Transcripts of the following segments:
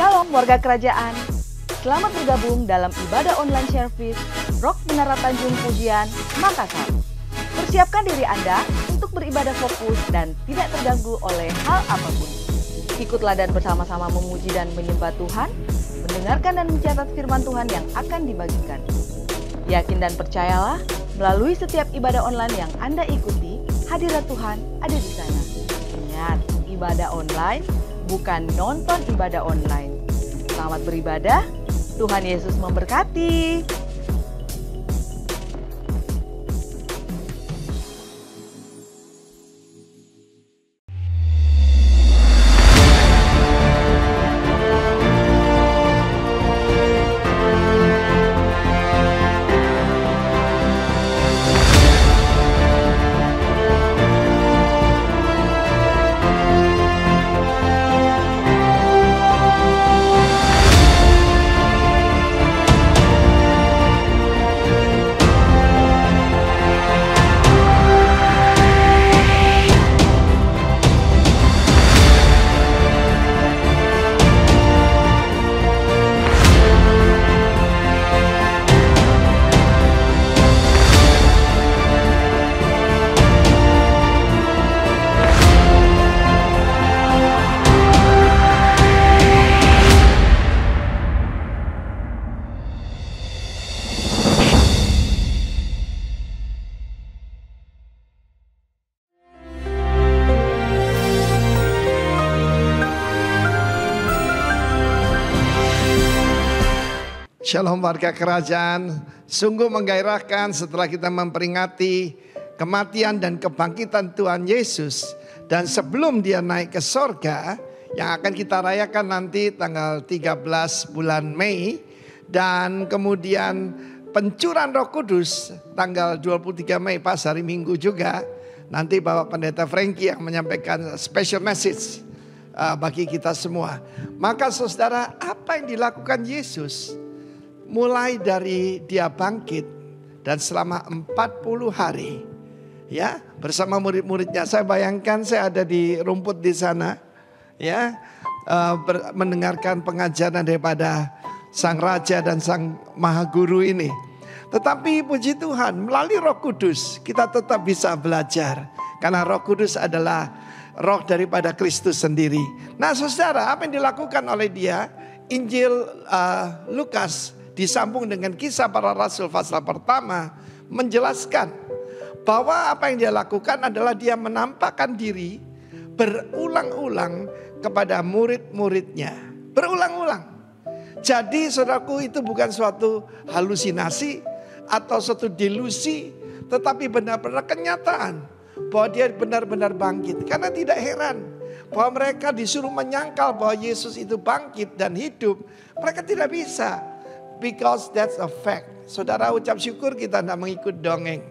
Shalom warga kerajaan, selamat bergabung dalam ibadah online service Rock Menara Tanjung Pujian, Makassar. Persiapkan diri Anda untuk beribadah fokus dan tidak terganggu oleh hal apapun. Ikutlah dan bersama-sama memuji dan menyembah Tuhan, mendengarkan dan mencatat firman Tuhan yang akan dibagikan. Yakin dan percayalah, melalui setiap ibadah online yang Anda ikuti, hadirat Tuhan ada di sana. Ingat, ibadah online bukan nonton ibadah online. Selamat beribadah, Tuhan Yesus memberkati. Shalom warga kerajaan, sungguh menggairahkan setelah kita memperingati kematian dan kebangkitan Tuhan Yesus. Dan sebelum dia naik ke sorga, yang akan kita rayakan nanti tanggal 13 bulan Mei. Dan kemudian pencurahan Roh Kudus tanggal 23 Mei pas hari Minggu juga. Nanti Bapak Pendeta Frankie yang menyampaikan special message bagi kita semua. Maka saudara, apa yang dilakukan Yesus? Mulai dari dia bangkit dan selama 40 hari ya bersama murid-muridnya. Saya bayangkan saya ada di rumput di sana ya, mendengarkan pengajaran daripada Sang Raja dan Sang Maha Guru ini. Tetapi puji Tuhan, melalui Roh Kudus kita tetap bisa belajar, karena Roh Kudus adalah roh daripada Kristus sendiri. Nah saudara, apa yang dilakukan oleh dia? Injil Lukas disambung dengan Kisah Para Rasul pasal pertama menjelaskan bahwa apa yang dia lakukan adalah dia menampakkan diri berulang-ulang kepada murid-muridnya. Berulang-ulang. Jadi saudaraku, itu bukan suatu halusinasi atau suatu delusi, tetapi benar-benar kenyataan bahwa dia benar-benar bangkit. Karena tidak heran bahwa mereka disuruh menyangkal bahwa Yesus itu bangkit dan hidup. Mereka tidak bisa. Because that's a fact. Saudara, ucap syukur kita tidak mengikut dongeng.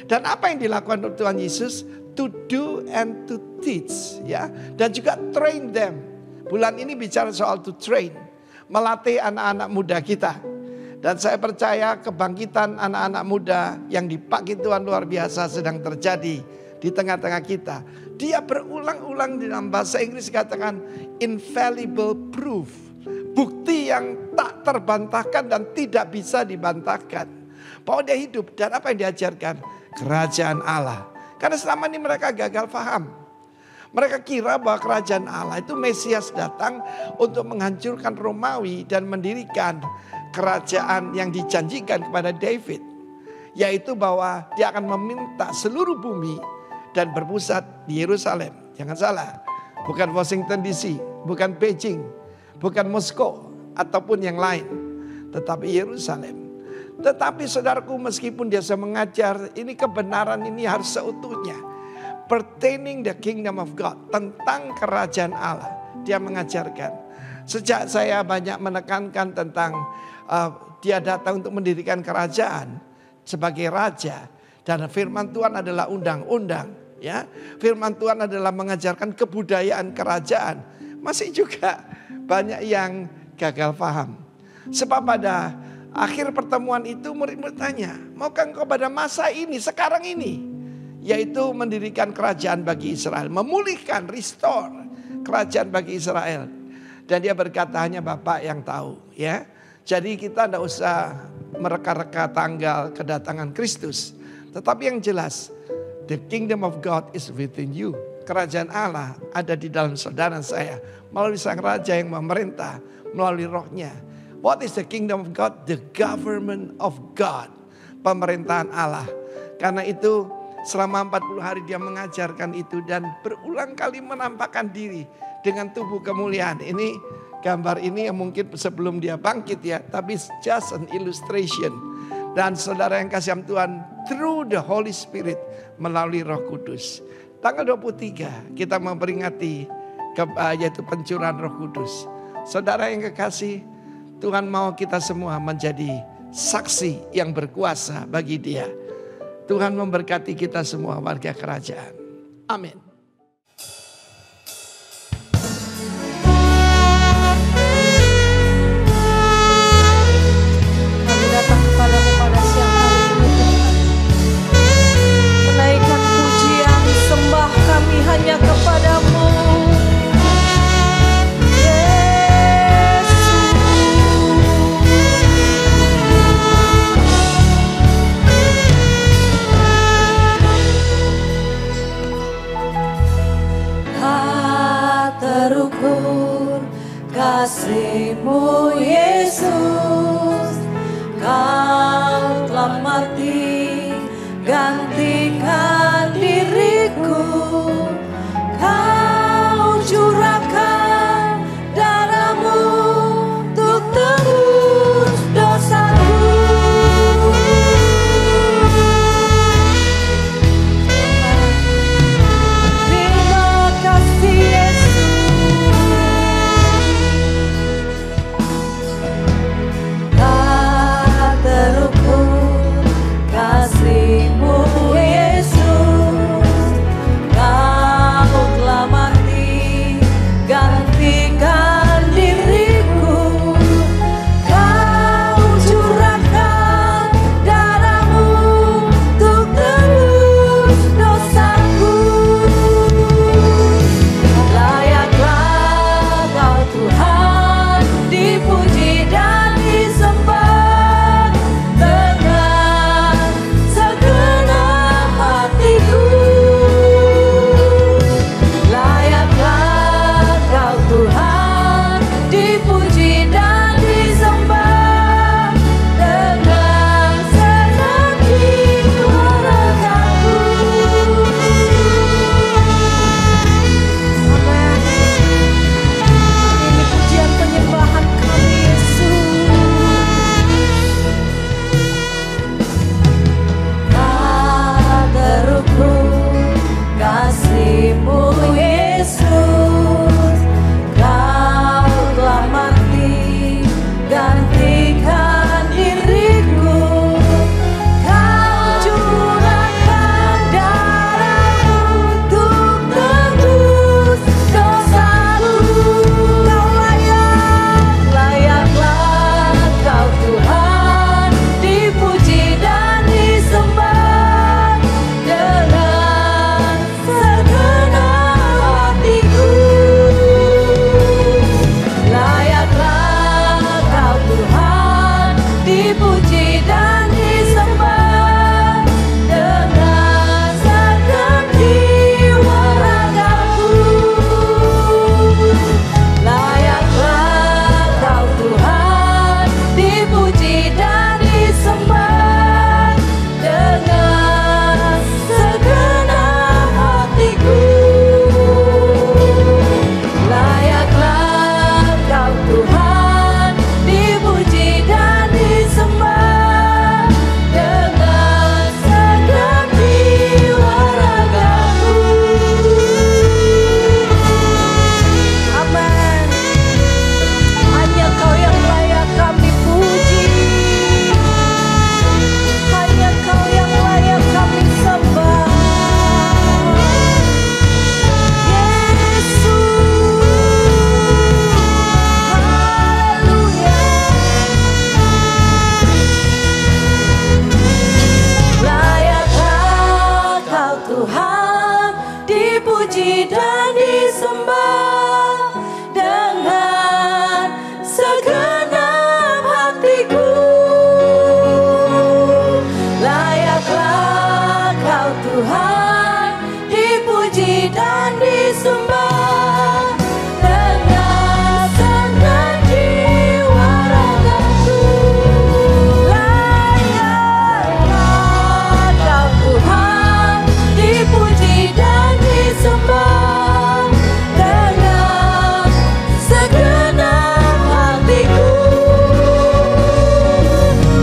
Dan apa yang dilakukan oleh Tuhan Yesus? To do and to teach, ya. Dan juga train them. Bulan ini bicara soal to train, melatih anak-anak muda kita. Dan saya percaya kebangkitan anak-anak muda yang dipakai Tuhan luar biasa sedang terjadi di tengah-tengah kita. Dia berulang-ulang dalam bahasa Inggris katakan infallible proof. Bukti yang tak terbantahkan dan tidak bisa dibantahkan bahwa dia hidup. Dan apa yang diajarkan? Kerajaan Allah. Karena selama ini mereka gagal paham. Mereka kira bahwa kerajaan Allah itu Mesias datang untuk menghancurkan Romawi dan mendirikan kerajaan yang dijanjikan kepada David. Yaitu bahwa dia akan meminta seluruh bumi dan berpusat di Yerusalem. Jangan salah, bukan Washington DC, bukan Beijing, bukan Moskow ataupun yang lain, tetapi Yerusalem. Tetapi saudaraku, meskipun dia mengajar, ini kebenaran ini harus seutuhnya. Pertaining the kingdom of God, tentang kerajaan Allah. Dia mengajarkan. Sejak saya banyak menekankan tentang dia datang untuk mendirikan kerajaan sebagai raja. Dan firman Tuhan adalah undang-undang. Ya, firman Tuhan adalah mengajarkan kebudayaan kerajaan. Masih juga banyak yang gagal paham. Sebab pada akhir pertemuan itu murid-murid tanya, maukah engkau pada masa ini, sekarang ini, yaitu mendirikan kerajaan bagi Israel, memulihkan, restore kerajaan bagi Israel. Dan dia berkata hanya Bapa yang tahu, ya. Jadi kita tidak usah mereka-reka tanggal kedatangan Kristus. Tetapi yang jelas, the kingdom of God is within you. Kerajaan Allah ada di dalam saudara saya. Melalui sang raja yang memerintah, melalui rohnya. What is the kingdom of God? The government of God. Pemerintahan Allah. Karena itu selama 40 hari dia mengajarkan itu dan berulang kali menampakkan diri dengan tubuh kemuliaan. Ini gambar ini yang mungkin sebelum dia bangkit ya, tapi just an illustration. Dan saudara yang kasih Tuhan, through the Holy Spirit melalui Roh Kudus. Tanggal 23 kita memperingati yaitu pencurahan Roh Kudus. Saudara yang kekasih, Tuhan mau kita semua menjadi saksi yang berkuasa bagi Dia. Tuhan memberkati kita semua warga kerajaan. Amin. Kami datang kepadamu pada siang hari ini, Tuhan. Menaikkan pujian sembah kami hanya kepadamu. Terukur kasih-Mu Yesus, Kau telah mati gantikan diriku, Kau curahkan darah-Mu untuk tebus dosaku. Terima kasih Yesus. Terukur kasih-Mu Yesus, Kau telah mati gantikan diriku, Kau curahkan darah-Mu untuk tebus dosaku. Layaklah Kau Tuhan dipuji dan disembah dengan segenap hatiku. Layaklah Kau Tuhan dipuji dan disembah dengan segenap jiwa-ragaku. Amin. Ini pujian penyembahan kami Yesus. Terukur kasih-Mu Yesus, Kau telah mati gantikan diriku, Kau curahkan darah-Mu untuk tebus dosaku. Kau layaklah Kau Tuhan dipuji dan disembah dengan segenap hatiku. Layaklah Kau Tuhan dipuji dan disembah dengan segenap jiwa ragaku. Layaklah Kau Tuhan dipuji dan disembah dengan segenap hatiku. Layaklah Kau Tuhan dipuji dan disembah dengan segenap jiwa ragaku. Amin. Hanya Kau yang layak kami puji, hanya Kau yang layak kami sembah. Yesus, haleluya. Layaklah Kau Tuhan dipuji dan disembah dengan dan disembah dengan segenap jiwa ragaku. Layaklah Kau Tuhan, dipuji dan disembah dengan segenap hatiku.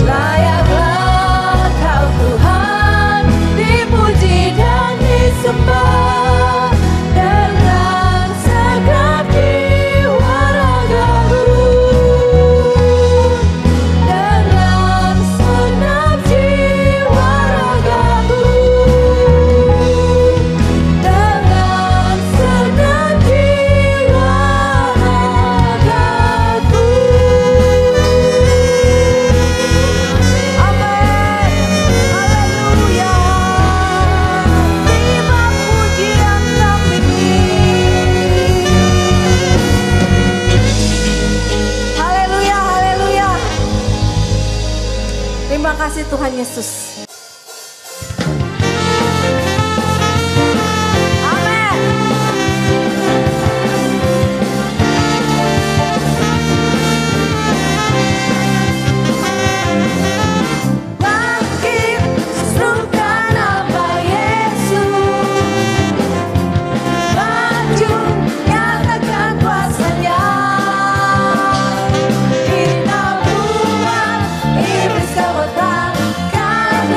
Layaklah Kau Tuhan, dipuji dan disembah dengan segenap jiwa ragaku. Dengan segenap jiwa ragaku. Dengan segenap jiwa ragaku. Amin. Haleluya. Terima pujian kami. Haleluya, haleluya. Terima kasih Tuhan Yesus. Amin. Bangkit, serukan nama Yesus. Maju, nyatakan kuasa-Nya. Kita buat iblis kau bentangkan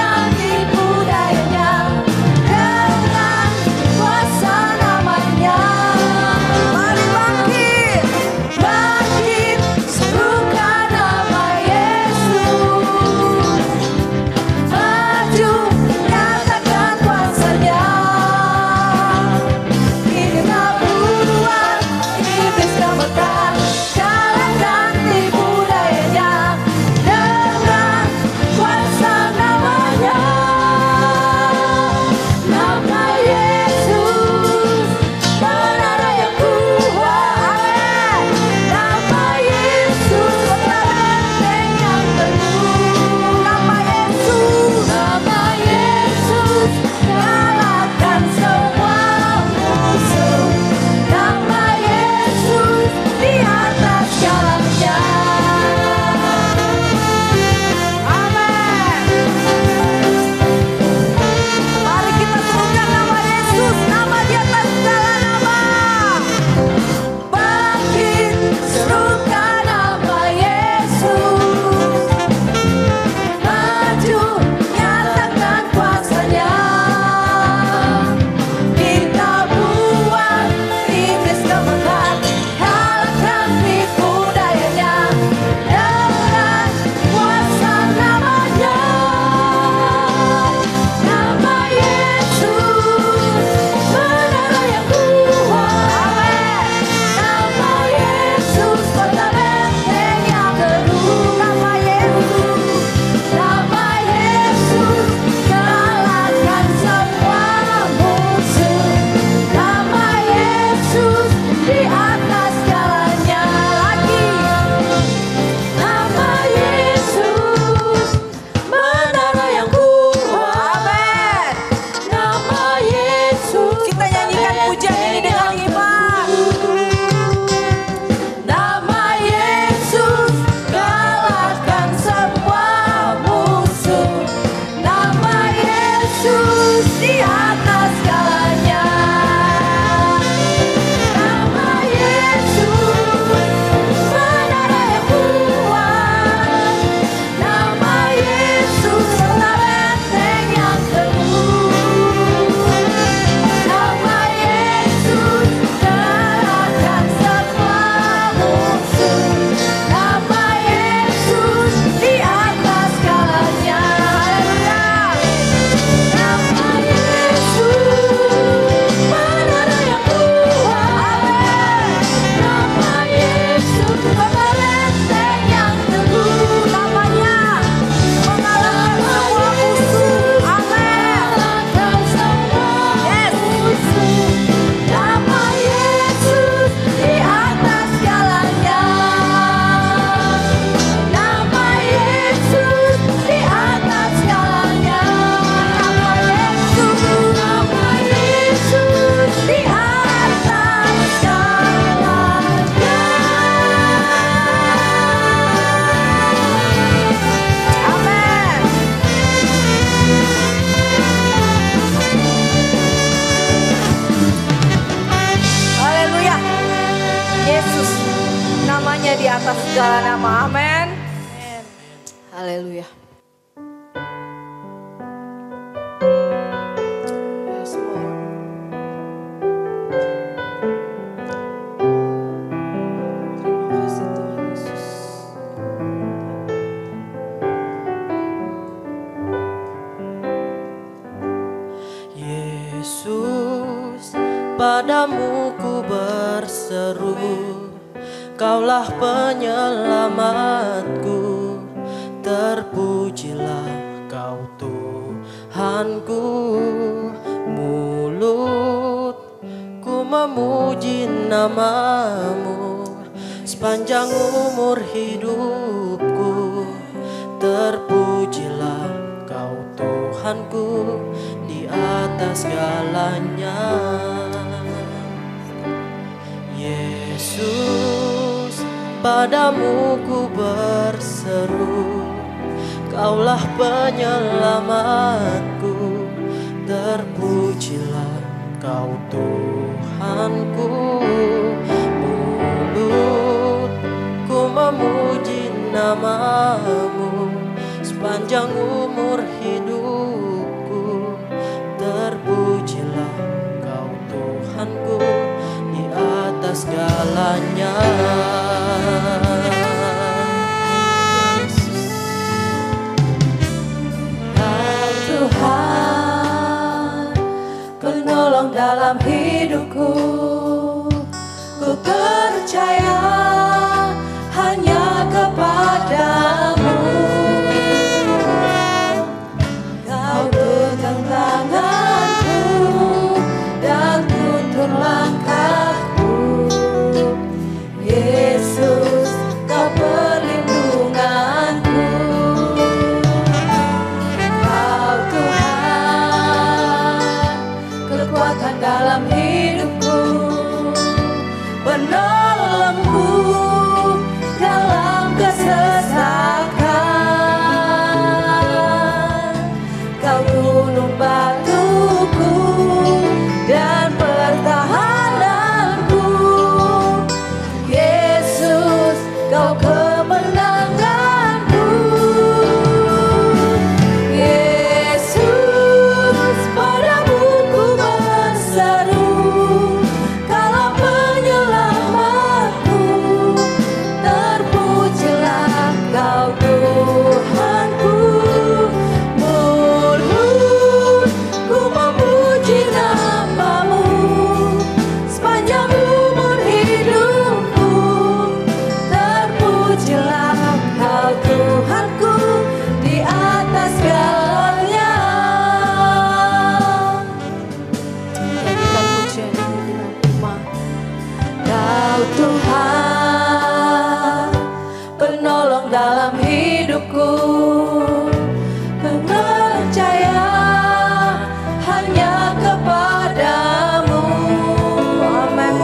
atas segala nama. Amin. Haleluya. Yes, Lord. Terima kasih Tuhan Yesus. Yesus, padamu ku berseru, Kaulah penyelamatku, terpujilah Kau Tuhanku. Mulutku memuji namamu sepanjang umur hidupku, terpujilah Kau Tuhanku di atas segalanya. Yesus, padamu ku berseru, Kaulah penyelamatku, terpujilah Kau Tuhanku. Mulutku memuji namamu sepanjang umur hidupku, terpujilah Kau Tuhanku di atas segalanya. Kau Tuhan, penolong dalam hidupku, ku percaya hanya kepadamu. Kau pegang tanganku dan tuntun langkahku. Yesus, Kau perlindunganku. Kau Tuhan, kekuatan dalam hidupku, penolongku dalam kesesakan. Kau gunung batuku dan pertahananku. Yesus, Kau kemenanganku. Yesus, padamu ku berseru, Kaulah penyelamatku, terpujilah Kau Tuhanku. Mulutku memuji namamu sepanjang umur hidupku, terpujilah Kau Tuhanku di atas segalanya. Nyanyikan pujian ini dengan iman. Kau Tuhan, penolong dalam hidupku, ku percaya hanya kepadamu. Amin.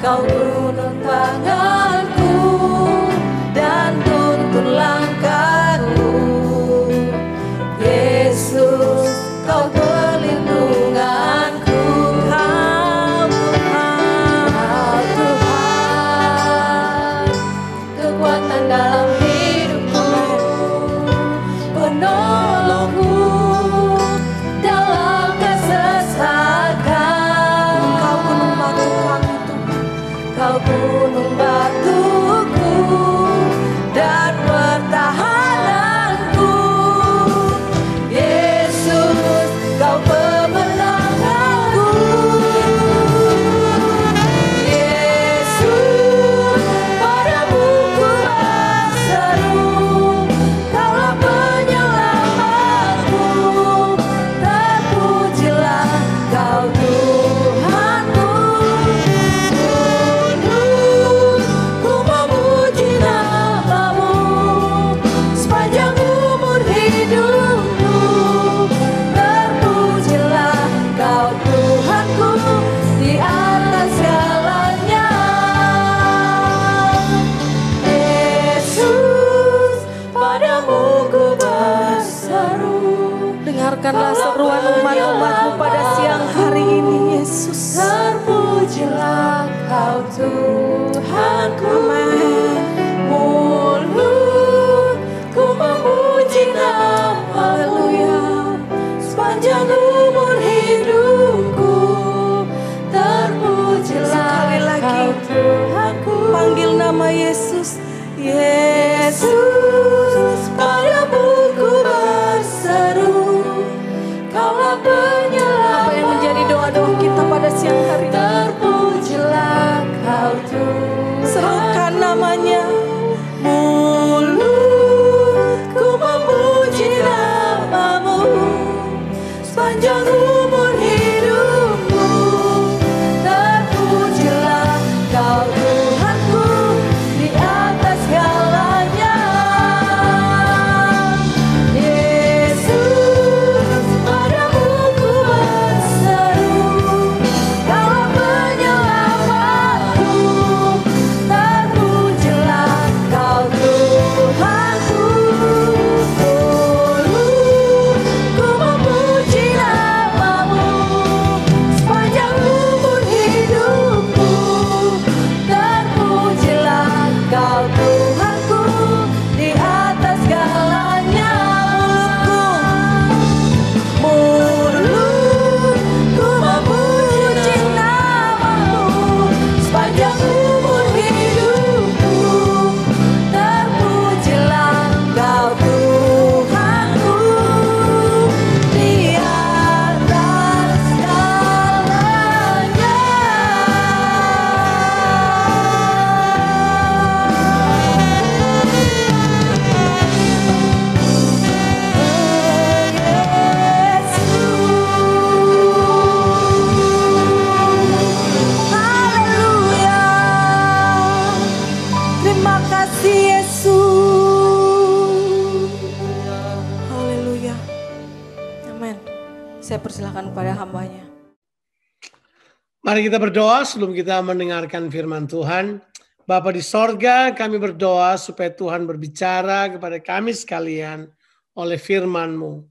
Kau gunung tanganku dan tuntun langkahku. Yesus, Kau perlindunganku. Kau Tuhan, kekuatan dalam hidupku, penolongku dalam kesesakan. Kau gunung batu kami Tuhan, nama Yesus. Yesus, padamu ku berseru, Kaulah penyelamat. Apa yang menjadi doa-doa kita pada siang hari? Terpujilah Kau Tuhan. Serukan namanya. Mulutku memuji namamu sepanjang umur hidupku. Terpujilah Kau Tuhanku di atas segalanya. Yesus, padamu ku berseru, Kaulah penyelamatku. Terpujilah Kau Tuhanku. Mulutku memuji namamu sepanjang umur hidupku. Terpujilah Kau Tuhanku di atas segalanya. Mulutku memuji namamu sepanjang umur hidupku. Terpujilah Kau Tuhanku di atas segalanya. Haleluya. Terima kasih Yesus. Haleluya. Amin. Saya persilakan kepada hambanya. Mari kita berdoa sebelum kita mendengarkan firman Tuhan. Bapa di sorga, kami berdoa supaya Tuhan berbicara kepada kami sekalian oleh firman-Mu.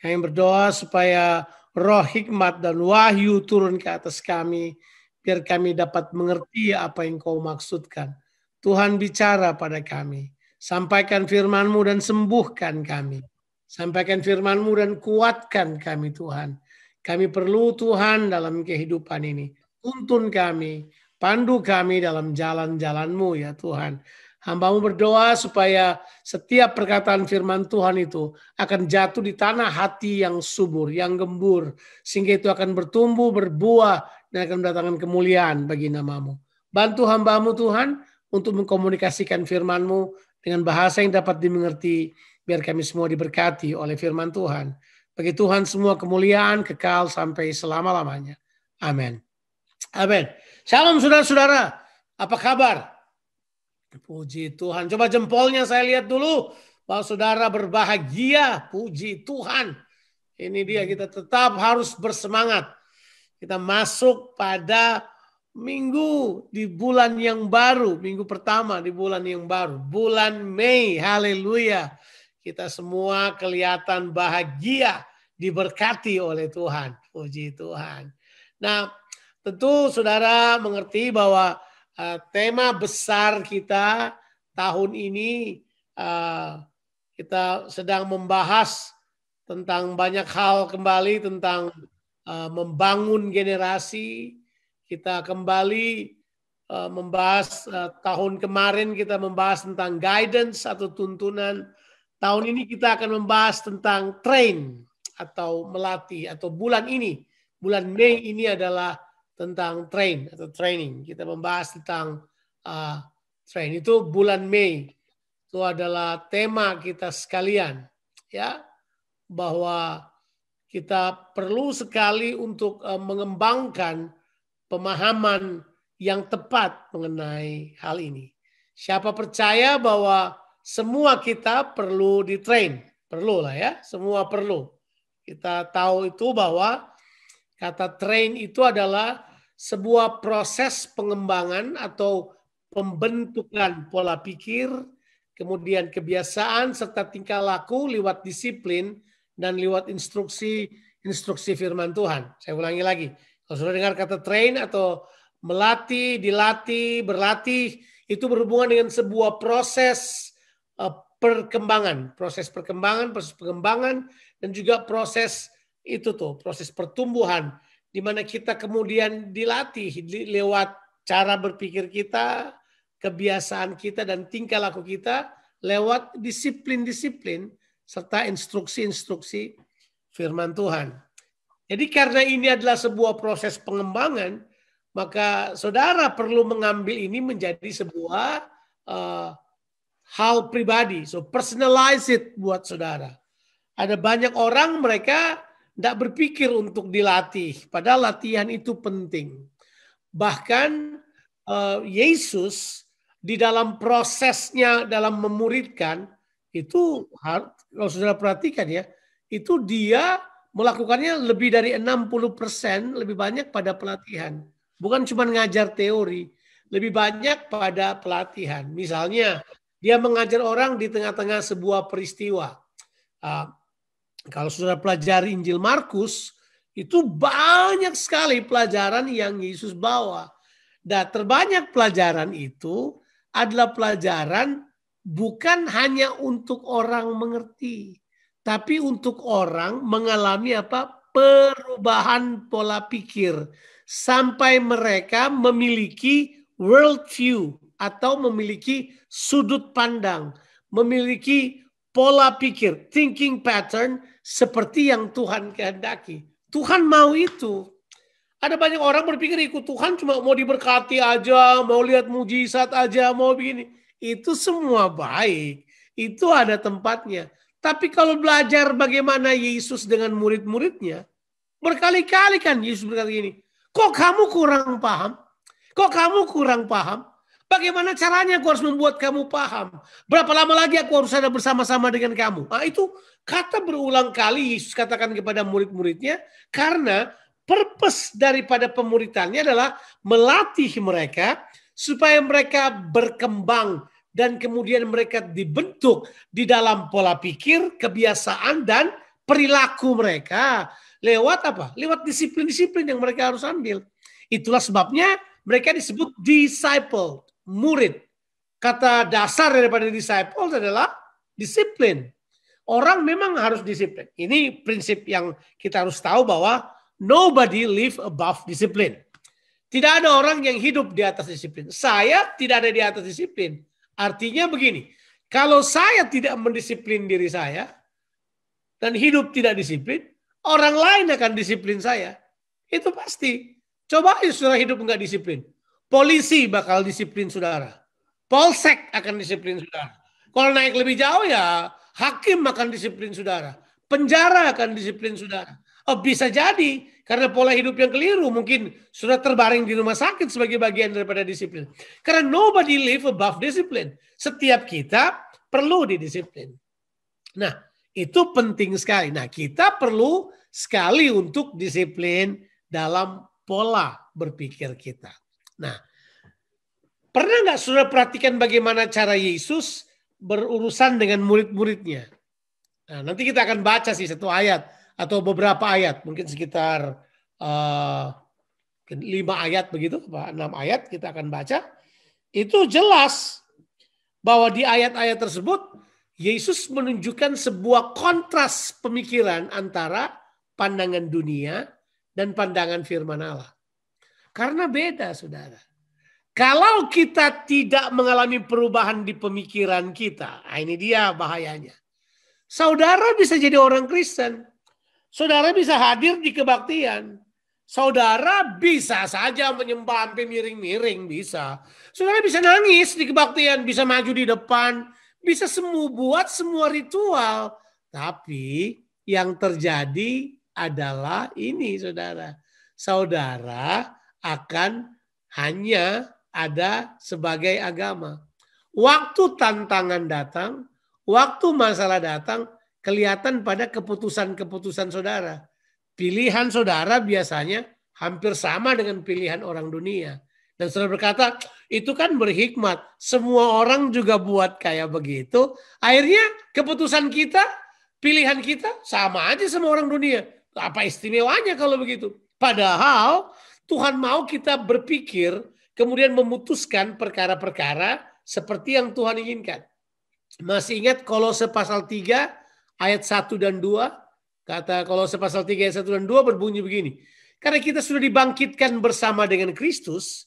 Kami berdoa supaya roh hikmat dan wahyu turun ke atas kami, biar kami dapat mengerti apa yang Kau maksudkan. Tuhan bicara pada kami. Sampaikan firman-Mu dan sembuhkan kami. Sampaikan firman-Mu dan kuatkan kami Tuhan. Kami perlu Tuhan dalam kehidupan ini. Tuntun kami, pandu kami dalam jalan-jalan-Mu ya Tuhan. Hamba-Mu berdoa supaya setiap perkataan firman Tuhan itu akan jatuh di tanah hati yang subur, yang gembur. Sehingga itu akan bertumbuh, berbuah, dan akan mendatangkan kemuliaan bagi nama-Mu. Bantu hamba-Mu Tuhan untuk mengkomunikasikan firman-Mu dengan bahasa yang dapat dimengerti, biar kami semua diberkati oleh firman Tuhan. Bagi Tuhan semua kemuliaan kekal sampai selama-lamanya. Amin. Amin. Shalom saudara-saudara. Apa kabar? Puji Tuhan. Coba jempolnya saya lihat dulu. Bahwa saudara berbahagia. Puji Tuhan. Ini dia, kita tetap harus bersemangat. Kita masuk pada minggu di bulan yang baru. Minggu pertama di bulan yang baru. Bulan Mei. Haleluya. Kita semua kelihatan bahagia. Diberkati oleh Tuhan. Puji Tuhan. Nah, tentu saudara mengerti bahwa tema besar kita tahun ini kita sedang membahas tentang banyak hal kembali tentang membangun generasi. Kita kembali membahas tahun kemarin kita membahas tentang guidance atau tuntunan. Tahun ini kita akan membahas tentang train atau melatih atau bulan ini. Bulan Mei ini adalah tentang train atau training. Kita membahas tentang train. Itu bulan Mei. Itu adalah tema kita sekalian. Ya, bahwa kita perlu sekali untuk mengembangkan pemahaman yang tepat mengenai hal ini. Siapa percaya bahwa semua kita perlu di-train. Perlu lah ya, semua perlu. Kita tahu itu bahwa kata train itu adalah sebuah proses pengembangan atau pembentukan pola pikir, kemudian kebiasaan serta tingkah laku lewat disiplin dan lewat instruksi firman Tuhan. Saya ulangi lagi. Kalau sudah dengar kata train atau melatih, dilatih, berlatih, itu berhubungan dengan sebuah proses perkembangan, proses pengembangan dan juga proses itu tuh, proses pertumbuhan di mana kita kemudian dilatih lewat cara berpikir kita, kebiasaan kita dan tingkah laku kita lewat disiplin-disiplin serta instruksi-instruksi firman Tuhan. Jadi karena ini adalah sebuah proses pengembangan, maka saudara perlu mengambil ini menjadi sebuah hal pribadi. So personalize it buat saudara. Ada banyak orang mereka tidak berpikir untuk dilatih, padahal latihan itu penting. Bahkan Yesus di dalam prosesnya dalam memuridkan itu, kalau saudara perhatikan ya, itu dia melakukannya lebih dari 60% lebih banyak pada pelatihan. Bukan cuma ngajar teori, lebih banyak pada pelatihan. Misalnya dia mengajar orang di tengah-tengah sebuah peristiwa. Kalau saudara pelajari Injil Markus, itu banyak sekali pelajaran yang Yesus bawa. Dan terbanyak pelajaran itu adalah pelajaran bukan hanya untuk orang mengerti, tapi untuk orang mengalami perubahan pola pikir sampai mereka memiliki world view atau memiliki sudut pandang, memiliki pola pikir, thinking pattern seperti yang Tuhan kehendaki. Tuhan mau itu. Ada banyak orang berpikir ikut Tuhan cuma mau diberkati aja, mau lihat mujizat aja, mau begini. Itu semua baik. Itu ada tempatnya. Tapi kalau belajar bagaimana Yesus dengan murid-muridnya, berkali-kali kan Yesus berkata gini, kok kamu kurang paham? Kok kamu kurang paham? Bagaimana caranya aku harus membuat kamu paham? Berapa lama lagi aku harus ada bersama-sama dengan kamu? Nah, itu kata berulang kali Yesus katakan kepada murid-muridnya, karena purpose daripada pemuridannya adalah melatih mereka supaya mereka berkembang dan kemudian mereka dibentuk di dalam pola pikir, kebiasaan dan perilaku mereka lewat apa? Lewat disiplin-disiplin yang mereka harus ambil. Itulah sebabnya mereka disebut disciple, murid. Kata dasar daripada disciple adalah disiplin. Orang memang harus disiplin. Ini prinsip yang kita harus tahu bahwa nobody live above discipline. Tidak ada orang yang hidup di atas disiplin. Saya tidak ada di atas disiplin. Artinya begini, kalau saya tidak mendisiplin diri saya dan hidup tidak disiplin, orang lain akan disiplin saya. Itu pasti. Coba saudara hidup enggak disiplin. Polisi bakal disiplin saudara. Polsek akan disiplin saudara. Kalau naik lebih jauh ya hakim akan disiplin saudara. Penjara akan disiplin saudara. Oh, bisa jadi karena pola hidup yang keliru. Mungkin sudah terbaring di rumah sakit sebagai bagian daripada disiplin. Karena nobody live above discipline. Setiap kita perlu didisiplin. Nah, itu penting sekali. Nah, kita perlu sekali untuk disiplin dalam pola berpikir kita. Nah, pernah nggak saudara perhatikan bagaimana cara Yesus berurusan dengan murid-muridnya? Nah, nanti kita akan baca sih satu ayat atau beberapa ayat, mungkin sekitar 5 ayat begitu, 6 ayat kita akan baca. Itu jelas bahwa di ayat-ayat tersebut Yesus menunjukkan sebuah kontras pemikiran antara pandangan dunia dan pandangan firman Allah. Karena beda, saudara. Kalau kita tidak mengalami perubahan di pemikiran kita, nah ini dia bahayanya. Saudara bisa jadi orang Kristen. Saudara bisa hadir di kebaktian. Saudara bisa saja menyembah sampai miring-miring, bisa. Saudara bisa nangis di kebaktian, bisa maju di depan, bisa buat semua ritual. Tapi yang terjadi adalah ini, saudara. Saudara akan hanya ada sebagai agama. Waktu tantangan datang, waktu masalah datang, kelihatan pada keputusan-keputusan saudara. Pilihan saudara biasanya hampir sama dengan pilihan orang dunia. Dan saudara berkata, itu kan berhikmat. Semua orang juga buat kayak begitu. Akhirnya keputusan kita, pilihan kita sama aja sama orang dunia. Apa istimewanya kalau begitu? Padahal Tuhan mau kita berpikir, kemudian memutuskan perkara-perkara seperti yang Tuhan inginkan. Masih ingat Kolose pasal 3 ayat 1 dan 2? Kata Kolose pasal 3 ayat 1 dan 2 berbunyi begini. Karena kita sudah dibangkitkan bersama dengan Kristus,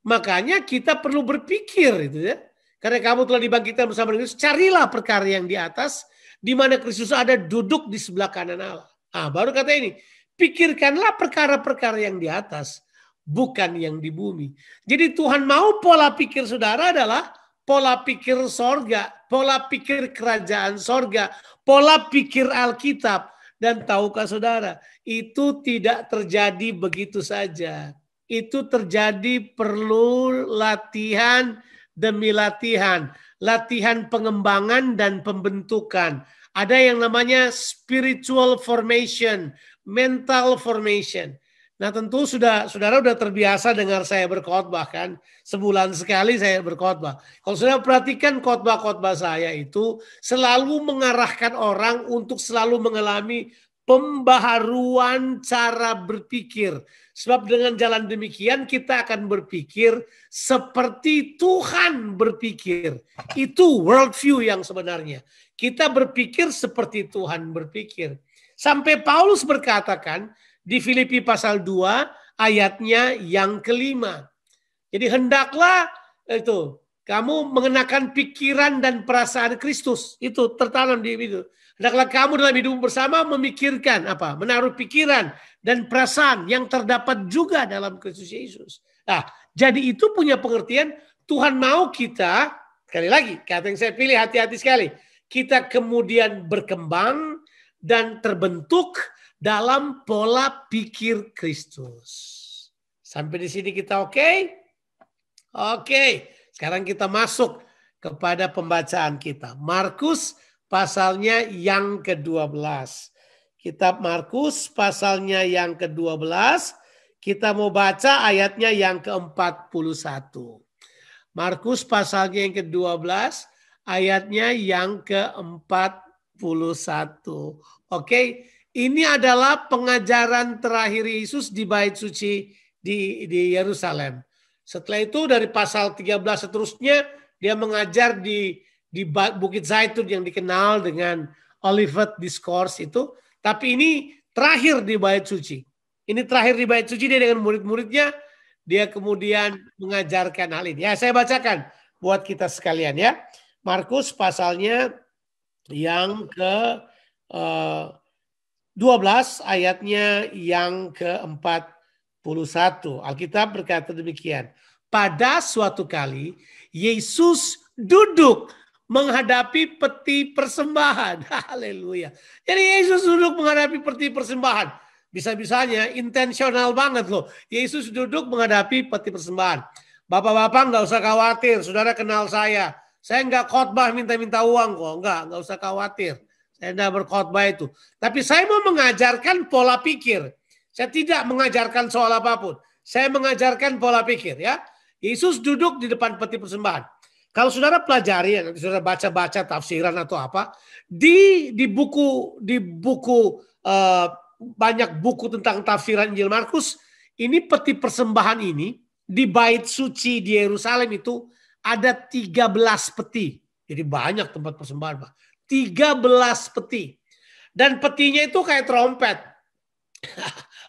Makanya kita perlu berpikir itu ya. Karena kamu telah dibangkitkan bersama dengan Kristus, carilah perkara yang di atas, di mana Kristus ada duduk di sebelah kanan Allah. Baru kata ini, pikirkanlah perkara-perkara yang di atas, bukan yang di bumi. Jadi Tuhan mau pola pikir saudara adalah pola pikir sorga, pola pikir kerajaan sorga, pola pikir Alkitab. Dan tahukah saudara, itu tidak terjadi begitu saja. Itu terjadi perlu latihan demi latihan. Latihan pengembangan dan pembentukan. Ada yang namanya spiritual formation, mental formation. Nah tentu saudara sudah terbiasa dengar saya berkhotbah kan. Sebulan sekali saya berkhotbah. Kalau saudara perhatikan khotbah-khotbah saya itu selalu mengarahkan orang untuk selalu mengalami pembaharuan cara berpikir. Sebab dengan jalan demikian kita akan berpikir seperti Tuhan berpikir. Itu worldview yang sebenarnya. Kita berpikir seperti Tuhan berpikir. Sampai Paulus berkatakan di Filipi pasal 2 ayatnya yang kelima. Jadi hendaklah itu kamu mengenakan pikiran dan perasaan Kristus. Itu tertanam di itu. Hendaklah kamu dalam hidup bersama memikirkan apa? Menaruh pikiran dan perasaan yang terdapat juga dalam Kristus Yesus. Nah, jadi itu punya pengertian Tuhan mau kita, sekali lagi, kata yang saya pilih hati-hati sekali. Kita kemudian berkembang dan terbentuk dalam pola pikir Kristus. Sampai di sini kita oke? Oke, sekarang kita masuk kepada pembacaan kita. Markus pasalnya yang ke-12. Kitab Markus pasalnya yang ke-12. Kita mau baca ayatnya yang ke-41. Markus pasalnya yang ke-12. Ayatnya yang ke-41. Oke, ini adalah pengajaran terakhir Yesus di Bait Suci di Yerusalem. Setelah itu dari pasal 13 seterusnya dia mengajar di Bukit Zaitun yang dikenal dengan Olivet Discourse itu. Tapi ini terakhir di Bait Suci. Ini terakhir di Bait Suci dia dengan murid-muridnya. Dia kemudian mengajarkan hal ini. Ya, saya bacakan buat kita sekalian ya. Markus pasalnya yang ke-12 ayatnya yang ke-41. Alkitab berkata demikian. Pada suatu kali Yesus duduk menghadapi peti persembahan. Haleluya. Jadi Yesus duduk menghadapi peti persembahan. Bisa-bisanya intensional banget loh. Yesus duduk menghadapi peti persembahan. Bapak-bapak nggak usah khawatir. Saudara kenal saya. Saya nggak khotbah minta-minta uang kok. Nggak usah khawatir. Saya nggak berkhotbah itu. Tapi saya mau mengajarkan pola pikir. Saya tidak mengajarkan soal apapun. Saya mengajarkan pola pikir ya. Yesus duduk di depan peti persembahan. Kalau saudara pelajari, nanti saudara baca-baca tafsiran atau apa, di buku banyak buku tentang tafsiran Injil Markus, ini peti persembahan ini di Bait Suci di Yerusalem itu ada 13 peti. Jadi banyak tempat persembahan, Pak. 13 peti. Dan petinya itu kayak trompet.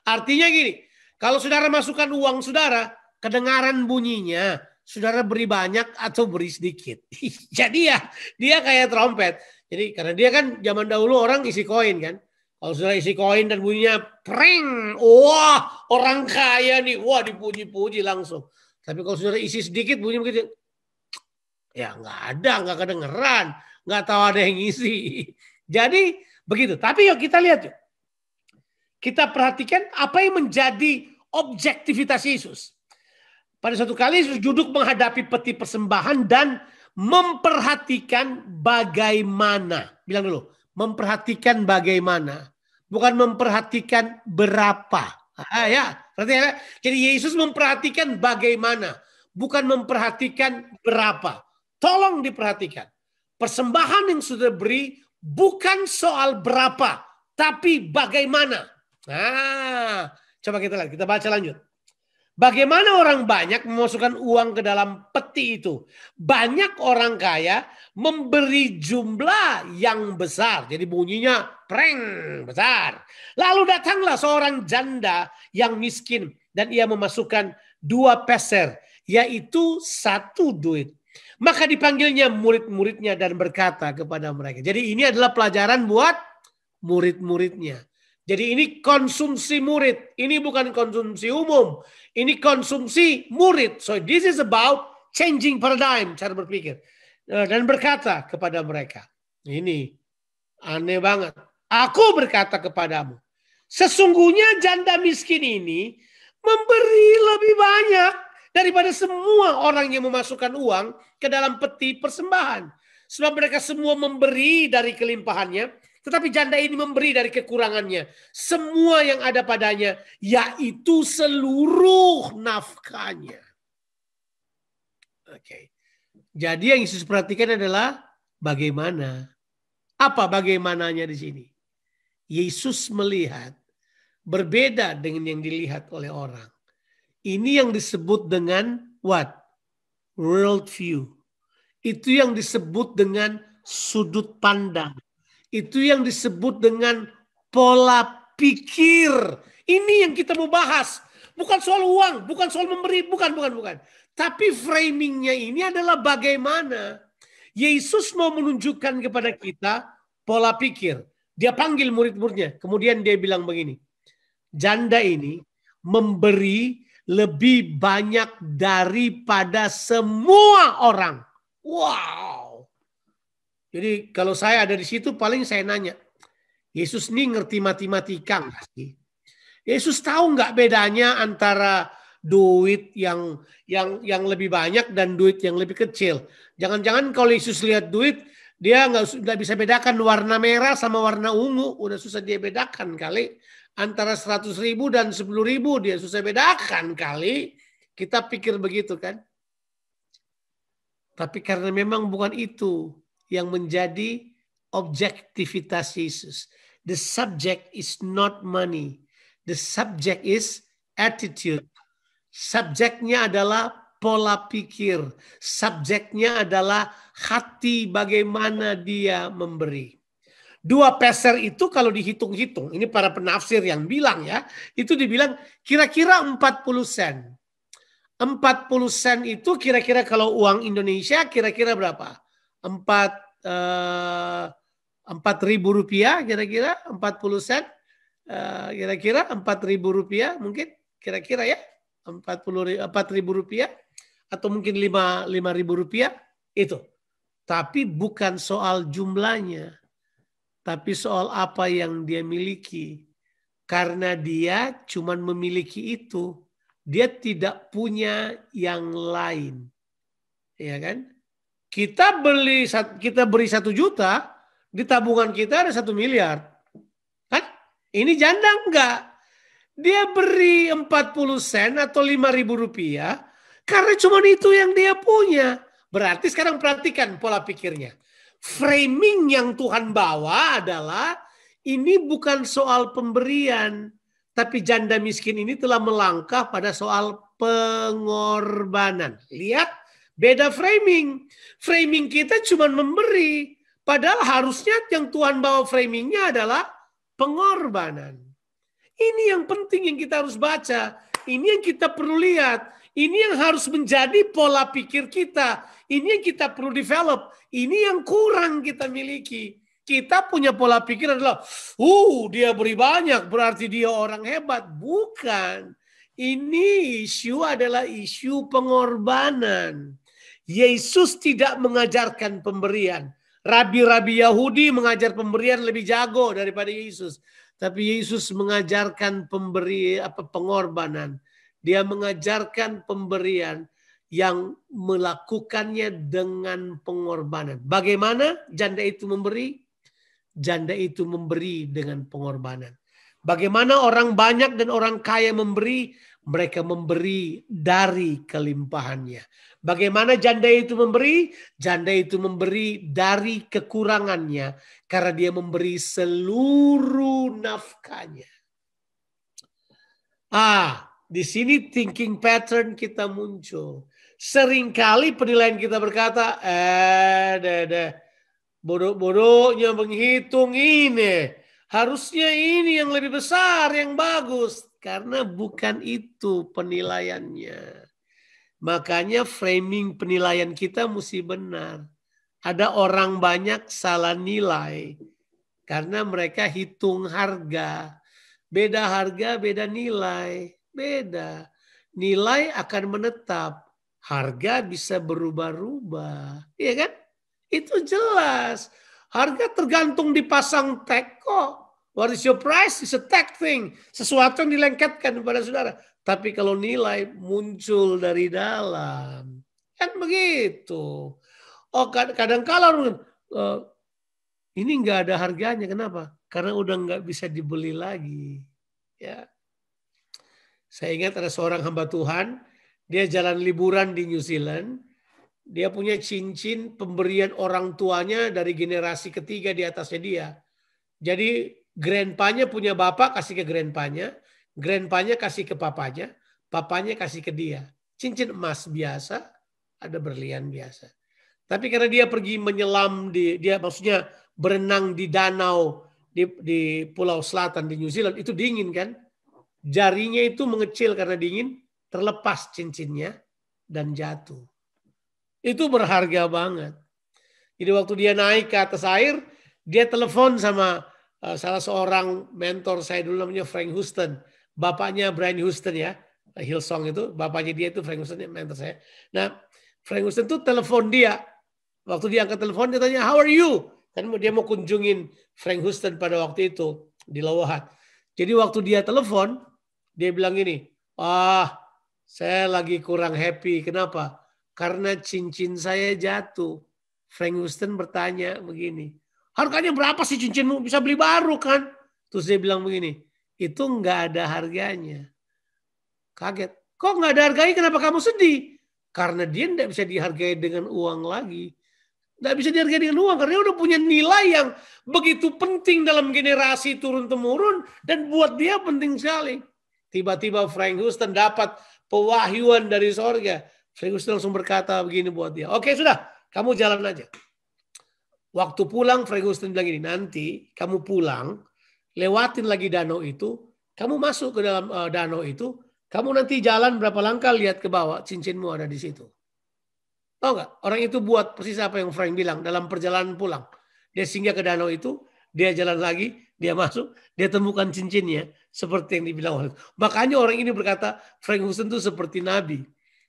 Artinya gini, kalau saudara masukkan uang saudara, kedengaran bunyinya, saudara beri banyak atau beri sedikit. Jadi ya, dia kayak trompet. Jadi karena dia kan zaman dahulu orang isi koin kan. Kalau saudara isi koin dan bunyinya pring, wah orang kaya nih, wah dipuji-puji langsung. Tapi kalau saudara isi sedikit bunyi begitu, ya nggak kedengeran, nggak tahu ada yang isi. Jadi begitu. Tapi yuk kita lihat yuk. Kita perhatikan apa yang menjadi objektivitas Yesus. Pada suatu kali Yesus duduk menghadapi peti persembahan dan memperhatikan bagaimana. Bilang dulu, memperhatikan bagaimana. Bukan memperhatikan berapa. Ya, perhatikan. Jadi Yesus memperhatikan bagaimana. Bukan memperhatikan berapa. Tolong diperhatikan. Persembahan yang sudah beri bukan soal berapa. Tapi bagaimana. Nah, coba kita lihat. Kita baca lanjut. Bagaimana orang banyak memasukkan uang ke dalam peti itu? Banyak orang kaya memberi jumlah yang besar. Jadi bunyinya preng besar. Lalu datanglah seorang janda yang miskin dan ia memasukkan 2 peser yaitu 1 duit. Maka dipanggilnya murid-muridnya dan berkata kepada mereka. Jadi ini adalah pelajaran buat murid-muridnya. Jadi ini konsumsi murid. Ini bukan konsumsi umum. Ini konsumsi murid. So this is about changing paradigm, cara berpikir. Dan berkata kepada mereka. Ini aneh banget. Aku berkata kepadamu. Sesungguhnya janda miskin ini memberi lebih banyak daripada semua orang yang memasukkan uang ke dalam peti persembahan. Sebab mereka semua memberi dari kelimpahannya, tetapi janda ini memberi dari kekurangannya. Semua yang ada padanya, yaitu seluruh nafkahnya. Oke. Jadi yang Yesus perhatikan adalah bagaimana. Apa bagaimananya di sini? Yesus melihat berbeda dengan yang dilihat oleh orang. Ini yang disebut dengan what? World view. Itu yang disebut dengan sudut pandang. Itu yang disebut dengan pola pikir. Ini yang kita mau bahas. Bukan soal uang, bukan soal memberi, bukan. Tapi framingnya ini adalah bagaimana Yesus mau menunjukkan kepada kita pola pikir. Dia panggil murid-muridnya. Kemudian dia bilang begini. Janda ini memberi lebih banyak daripada semua orang. Wow. Jadi kalau saya ada di situ paling saya nanya. Yesus ini ngerti matematika nggak sih? Yesus tahu nggak bedanya antara duit yang lebih banyak dan duit yang lebih kecil? Jangan-jangan kalau Yesus lihat duit, dia nggak bisa bedakan warna merah sama warna ungu. Udah susah dia bedakan kali. Antara 100.000 dan 10.000 dia susah bedakan kali. Kita pikir begitu kan. Tapi karena memang bukan itu yang menjadi objektivitas Yesus. The subject is not money. The subject is attitude. Subjeknya adalah pola pikir. Subjeknya adalah hati bagaimana dia memberi. 2 peser itu kalau dihitung-hitung, ini para penafsir yang bilang ya, itu dibilang kira-kira 40 sen. 40 sen itu kira-kira kalau uang Indonesia kira-kira berapa? 4.000 rupiah kira-kira 40 sen. Kira-kira 4.000 rupiah mungkin kira-kira ya 4.000 rupiah atau mungkin 5.000 rupiah itu. Tapi bukan soal jumlahnya. Tapi soal apa yang dia miliki. Karena dia cuma memiliki itu. Dia tidak punya yang lain. Ya kan? Kita beri 1 juta. Di tabungan kita ada 1 miliar. Kan? Ini janda enggak. Dia beri 40 sen atau 5.000 rupiah. Karena cuma itu yang dia punya. Berarti sekarang perhatikan pola pikirnya. Framing yang Tuhan bawa adalah ini bukan soal pemberian, tapi janda miskin ini telah melangkah pada soal pengorbanan. Lihat, beda framing. Framing kita cuma memberi, padahal harusnya yang Tuhan bawa framingnya adalah pengorbanan. Ini yang penting yang kita harus baca. Ini yang kita perlu lihat. Ini yang harus menjadi pola pikir kita. Ini yang kita perlu develop. Ini yang kurang kita miliki. Kita punya pola pikir adalah, dia beri banyak, berarti dia orang hebat. Bukan. Ini isu adalah isu pengorbanan. Yesus tidak mengajarkan pemberian. Rabi-rabi Yahudi mengajar pemberian lebih jago daripada Yesus. Tapi Yesus mengajarkan pengorbanan. Dia mengajarkan pemberian yang melakukannya dengan pengorbanan. Bagaimana janda itu memberi? Janda itu memberi dengan pengorbanan. Bagaimana orang banyak dan orang kaya memberi? Mereka memberi dari kelimpahannya. Bagaimana janda itu memberi? Janda itu memberi dari kekurangannya. Karena dia memberi seluruh nafkahnya. Di sini thinking pattern kita muncul. Seringkali penilaian kita berkata, bodoh-bodohnya menghitung ini. Harusnya ini yang lebih besar, yang bagus. Karena bukan itu penilaiannya. Makanya framing penilaian kita mesti benar. Ada orang banyak salah nilai karena mereka hitung harga. Beda harga, beda nilai. Beda. Nilai akan menetap. Harga bisa berubah-ubah. Iya kan? Itu jelas. Harga tergantung dipasang tag kok. What is your price? It's a tag thing. Sesuatu yang dilengketkan kepada saudara. Tapi kalau nilai muncul dari dalam. Kan begitu. Oh kadang-kadang ini nggak ada harganya. Kenapa? Karena udah nggak bisa dibeli lagi. Ya. Saya ingat ada seorang hamba Tuhan. Dia jalan liburan di New Zealand. Dia punya cincin pemberian orang tuanya dari generasi ketiga di atasnya dia. Jadi grandpanya punya bapak kasih ke grandpanya kasih ke papanya kasih ke dia. Cincin emas biasa, ada berlian biasa. Tapi karena dia pergi menyelam dia maksudnya berenang di danau di Pulau Selatan di New Zealand, itu dingin kan? Jarinya itu mengecil karena dingin, terlepas cincinnya dan jatuh. Itu berharga banget. Jadi waktu dia naik ke atas air, dia telepon sama salah seorang mentor saya dulu namanya Frank Houston. Bapaknya Brian Houston ya. Hillsong itu. Bapaknya dia itu Frank Houston, mentor saya. Nah Frank Houston tuh telepon dia. Waktu dia angkat telepon dia tanya, how are you? Kan dia mau kunjungin Frank Houston pada waktu itu di Lower Hutt. Jadi waktu dia telepon, dia bilang gini, saya lagi kurang happy. Kenapa? Karena cincin saya jatuh. Frank Houston bertanya begini, harganya berapa sih cincinmu? Bisa beli baru kan? Terus dia bilang begini, itu nggak ada harganya. Kaget. Kok nggak ada harganya? Kenapa kamu sedih? Karena dia nggak bisa dihargai dengan uang lagi. Nggak bisa dihargai dengan uang karena dia udah punya nilai yang begitu penting dalam generasi turun-temurun dan buat dia penting sekali. Tiba-tiba Frank Houston dapat pewahyuan dari sorga. Frank Houston langsung berkata begini buat dia. Oke sudah, kamu jalan aja. Waktu pulang Frank Houston bilang gini, nanti kamu pulang, lewatin lagi danau itu, kamu masuk ke dalam danau itu, kamu nanti jalan berapa langkah lihat ke bawah, cincinmu ada di situ. Tahu nggak? Orang itu buat persis apa yang Frank bilang dalam perjalanan pulang. Dia singgah ke danau itu, dia jalan lagi, dia masuk, dia temukan cincinnya seperti yang dibilang orang itu. Makanya orang ini berkata Frank Houston itu seperti nabi.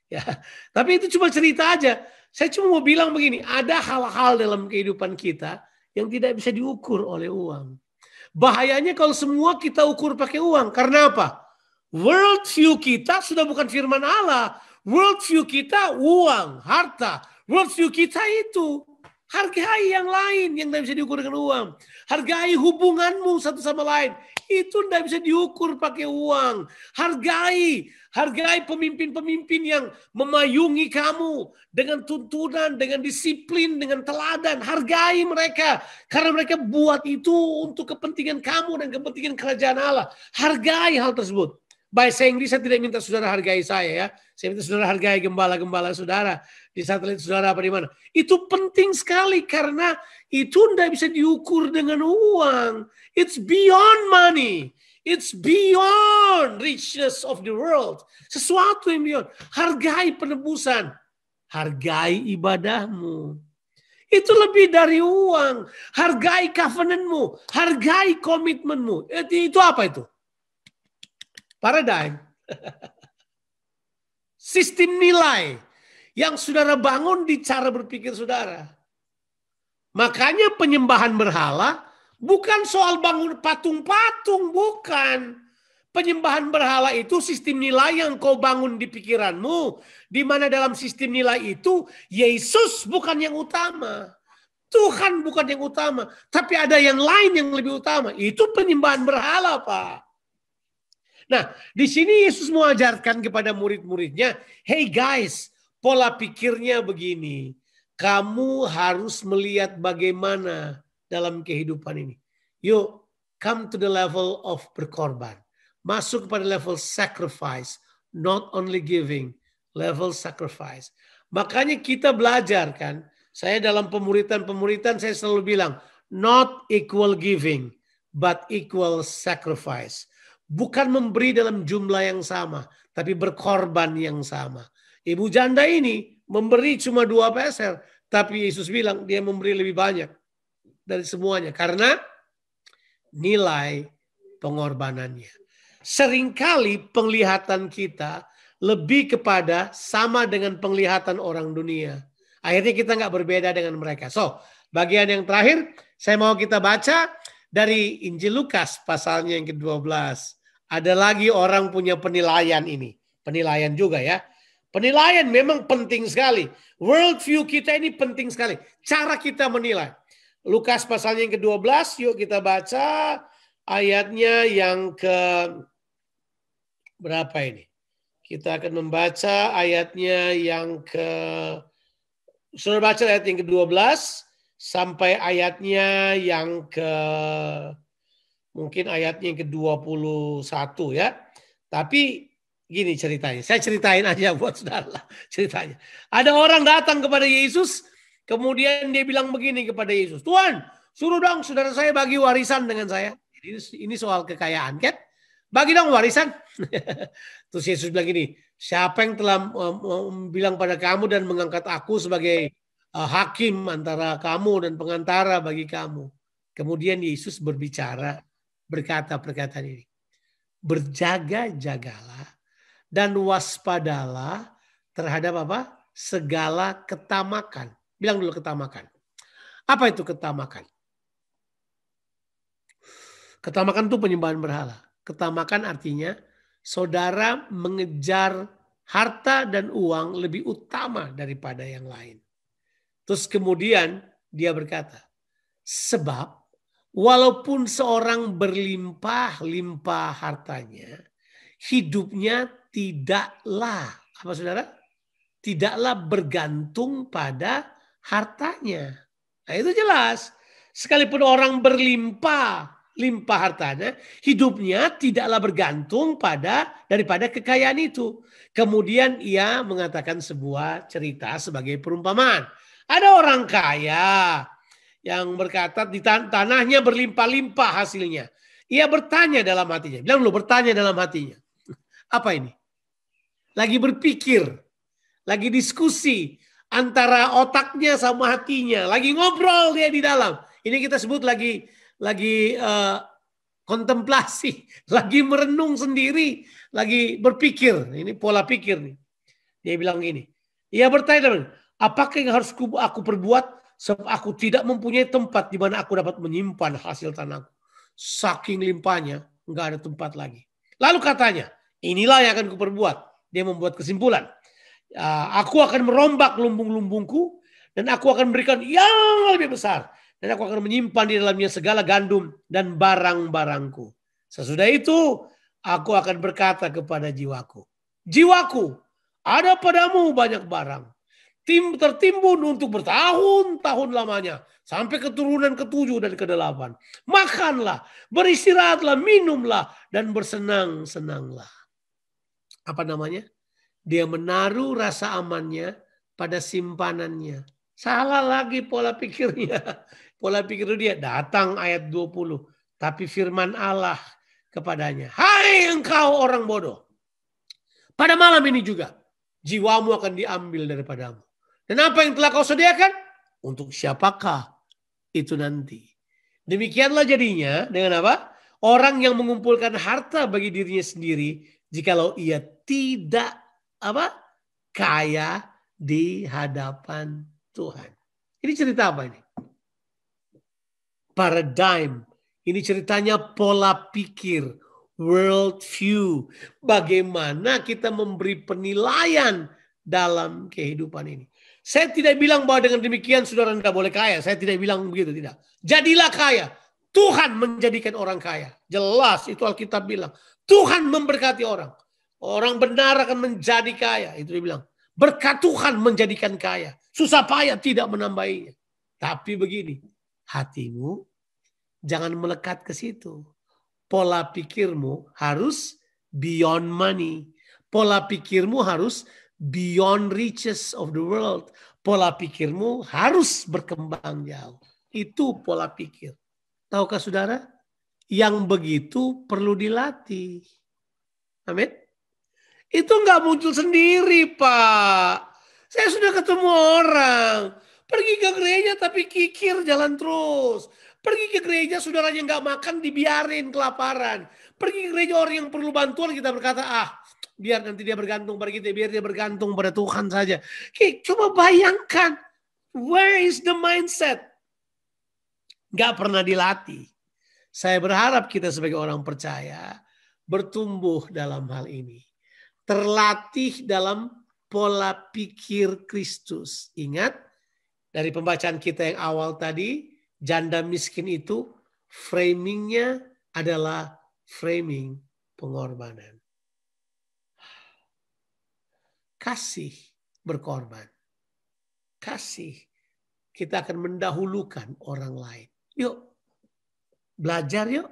Ya, tapi itu cuma cerita aja. Saya cuma mau bilang begini, ada hal-hal dalam kehidupan kita yang tidak bisa diukur oleh uang. Bahayanya kalau semua kita ukur pakai uang. Karena apa? World view kita sudah bukan firman Allah. World view kita uang, harta. World view kita itu hargai yang lain yang tidak bisa diukur dengan uang. Hargai hubunganmu satu sama lain. Itu tidak bisa diukur pakai uang. Hargai pemimpin-pemimpin yang memayungi kamu dengan tuntunan, dengan disiplin, dengan teladan. Hargai mereka. Karena mereka buat itu untuk kepentingan kamu dan kepentingan kerajaan Allah. Hargai hal tersebut. Bahasa Inggris saya tidak minta saudara hargai saya ya. Saya minta saudara hargai gembala-gembala saudara. Di satelit saudara apa di mana. Itu penting sekali karena itu tidak bisa diukur dengan uang. It's beyond money. It's beyond richness of the world. Sesuatu yang beyond. Hargai penebusan. Hargai ibadahmu. Itu lebih dari uang. Hargai covenantmu. Hargai komitmenmu. Itu apa itu? Paradigm. Sistem nilai yang saudara bangun di cara berpikir saudara. Makanya penyembahan berhala bukan soal bangun patung-patung, bukan. Penyembahan berhala itu sistem nilai yang kau bangun di pikiranmu. Di mana dalam sistem nilai itu Yesus bukan yang utama. Tuhan bukan yang utama. Tapi ada yang lain yang lebih utama. Itu penyembahan berhala, Pak. Nah, di sini Yesus mengajarkan kepada murid-muridnya, hey guys, pola pikirnya begini. Kamu harus melihat bagaimana dalam kehidupan ini. Yuk, come to the level of berkorban. Masuk pada level sacrifice. Not only giving, level sacrifice. Makanya kita belajar kan. Saya dalam pemuritan saya selalu bilang, not equal giving, but equal sacrifice. Bukan memberi dalam jumlah yang sama, tapi berkorban yang sama. Ibu janda ini memberi cuma 2 peser, tapi Yesus bilang dia memberi lebih banyak dari semuanya karena nilai pengorbanannya. Seringkali penglihatan kita lebih kepada sama dengan penglihatan orang dunia. Akhirnya kita nggak berbeda dengan mereka. So, bagian yang terakhir saya mau kita baca dari Injil Lukas pasalnya yang ke-12. Ada lagi orang punya penilaian ini. Penilaian juga ya. Penilaian memang penting sekali. World view kita ini penting sekali. Cara kita menilai. Lukas pasalnya yang ke-12, yuk kita baca ayatnya yang ke berapa ini? Kita akan membaca ayatnya yang ke, sudah baca ayat yang ke-12 sampai ayatnya yang ke, mungkin ayatnya yang ke-21 ya. Tapi gini ceritanya, saya ceritain aja buat saudara ceritanya. Ada orang datang kepada Yesus, kemudian dia bilang begini kepada Yesus, Tuhan, suruh dong saudara saya bagi warisan dengan saya. Ini soal kekayaan kan? Bagi dong warisan. Terus Yesus bilang gini, siapa yang telah bilang pada kamu dan mengangkat aku sebagai hakim antara kamu dan pengantara bagi kamu. Kemudian Yesus berbicara, berkata perkataan ini. Berjaga-jagalah dan waspadalah terhadap apa? Segala ketamakan. Bilang dulu ketamakan. Apa itu ketamakan? Ketamakan itu penyembahan berhala. Ketamakan artinya saudara mengejar harta dan uang lebih utama daripada yang lain. Terus kemudian dia berkata, sebab walaupun seorang berlimpah-limpah hartanya, hidupnya tidaklah, apa saudara? Tidaklah bergantung pada hartanya. Nah itu jelas. Sekalipun orang berlimpah hartanya, hidupnya tidaklah bergantung daripada kekayaan itu. Kemudian ia mengatakan sebuah cerita sebagai perumpamaan. Ada orang kaya yang berkata di tanahnya berlimpah-limpah hasilnya. Ia bertanya dalam hatinya. Bilang dulu, bertanya dalam hatinya. Apa ini? Lagi berpikir, lagi diskusi antara otaknya sama hatinya, lagi ngobrol dia di dalam. Ini kita sebut lagi kontemplasi, lagi merenung sendiri, lagi berpikir. Ini pola pikir nih. Dia bilang gini. Ia bertanya, apakah yang harus aku perbuat sebab aku tidak mempunyai tempat di mana aku dapat menyimpan hasil tanahku. Saking limpahnya, nggak ada tempat lagi. Lalu katanya, inilah yang akan kuperbuat. Dia membuat kesimpulan. Aku akan merombak lumbung-lumbungku dan aku akan memberikan yang lebih besar. Dan aku akan menyimpan di dalamnya segala gandum dan barang-barangku. Sesudah itu, aku akan berkata kepada jiwaku. Jiwaku, ada padamu banyak barang. Tertimbun untuk bertahun-tahun lamanya. Sampai keturunan ke-7 dan ke-8. Makanlah, beristirahatlah, minumlah, dan bersenang-senanglah. Apa namanya? Dia menaruh rasa amannya pada simpanannya. Salah lagi pola pikirnya. Pola pikir dia datang ayat 20. Tapi firman Allah kepadanya. Hai engkau orang bodoh. Pada malam ini juga. Jiwamu akan diambil daripadamu. Dan apa yang telah kau sediakan? Untuk siapakah itu nanti? Demikianlah jadinya dengan apa? Orang yang mengumpulkan harta bagi dirinya sendiri. Jikalau ia tidak apa? Kaya di hadapan Tuhan. Ini cerita apa ini? Paradigm. Ini ceritanya pola pikir. World view. Bagaimana kita memberi penilaian dalam kehidupan ini. Saya tidak bilang bahwa dengan demikian saudara tidak boleh kaya. Saya tidak bilang begitu. Tidak. Jadilah kaya. Tuhan menjadikan orang kaya. Jelas itu Alkitab bilang. Tuhan memberkati orang. Orang benar akan menjadi kaya. Itu dia bilang. Berkat Tuhan menjadikan kaya. Susah payah tidak menambahinya. Tapi begini. Hatimu jangan melekat ke situ. Pola pikirmu harus beyond money. Pola pikirmu harus beyond riches of the world. Pola pikirmu harus berkembang jauh. Itu pola pikir. Tahukah saudara? Yang begitu perlu dilatih. Amin. Itu nggak muncul sendiri, Pak. Saya sudah ketemu orang. Pergi ke gereja tapi kikir jalan terus. Pergi ke gereja saudaranya nggak makan dibiarin kelaparan. Pergi ke gereja orang yang perlu bantuan kita berkata, biar nanti dia bergantung pada kita. Biar dia bergantung pada Tuhan saja. Coba bayangkan. Where is the mindset? Nggak pernah dilatih. Saya berharap kita sebagai orang percaya bertumbuh dalam hal ini. Terlatih dalam pola pikir Kristus. Ingat, dari pembacaan kita yang awal tadi, janda miskin itu framingnya adalah framing pengorbanan. Kasih berkorban. Kasih. Kita akan mendahulukan orang lain. Yuk, belajar yuk.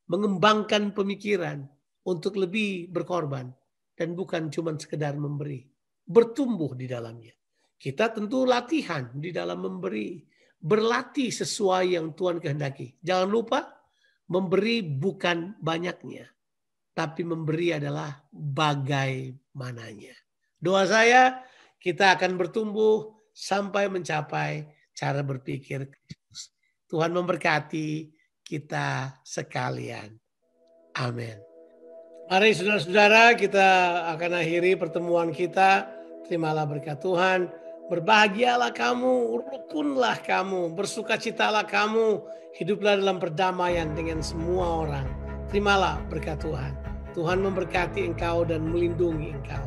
Mengembangkan pemikiran untuk lebih berkorban. Dan bukan cuma sekedar memberi. Bertumbuh di dalamnya. Kita tentu latihan di dalam memberi. Berlatih sesuai yang Tuhan kehendaki. Jangan lupa, memberi bukan banyaknya. Tapi memberi adalah bagaimananya. Doa saya, kita akan bertumbuh sampai mencapai cara berpikir Kristus. Tuhan memberkati kita sekalian. Amin. Mari saudara-saudara, kita akan akhiri pertemuan kita. Terimalah berkat Tuhan. Berbahagialah kamu, rukunlah kamu, bersukacitalah kamu. Hiduplah dalam perdamaian dengan semua orang. Terimalah berkat Tuhan. Tuhan memberkati engkau dan melindungi engkau.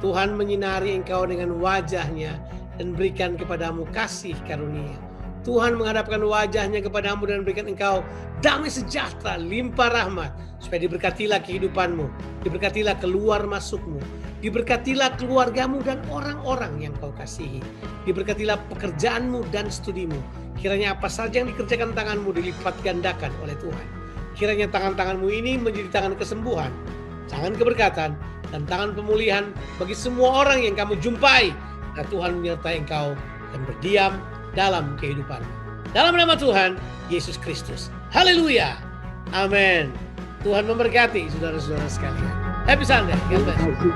Tuhan menyinari engkau dengan wajahnya dan berikan kepadamu kasih karunia. Tuhan menghadapkan wajahnya kepadamu dan berikan engkau damai sejahtera, limpah rahmat. Supaya diberkatilah kehidupanmu, diberkatilah keluar masukmu, diberkatilah keluargamu dan orang-orang yang kau kasihi. Diberkatilah pekerjaanmu dan studimu. Kiranya apa saja yang dikerjakan tanganmu dilipat gandakan oleh Tuhan. Kiranya tangan-tanganmu ini menjadi tangan kesembuhan, tangan keberkatan, dan tangan pemulihan bagi semua orang yang kamu jumpai. Dan Tuhan menyertai engkau dan berdiam dalam kehidupanmu. Dalam nama Tuhan Yesus Kristus. Haleluya. Amin. Tuhan memberkati saudara-saudara sekalian. Happy Sunday. God bless you.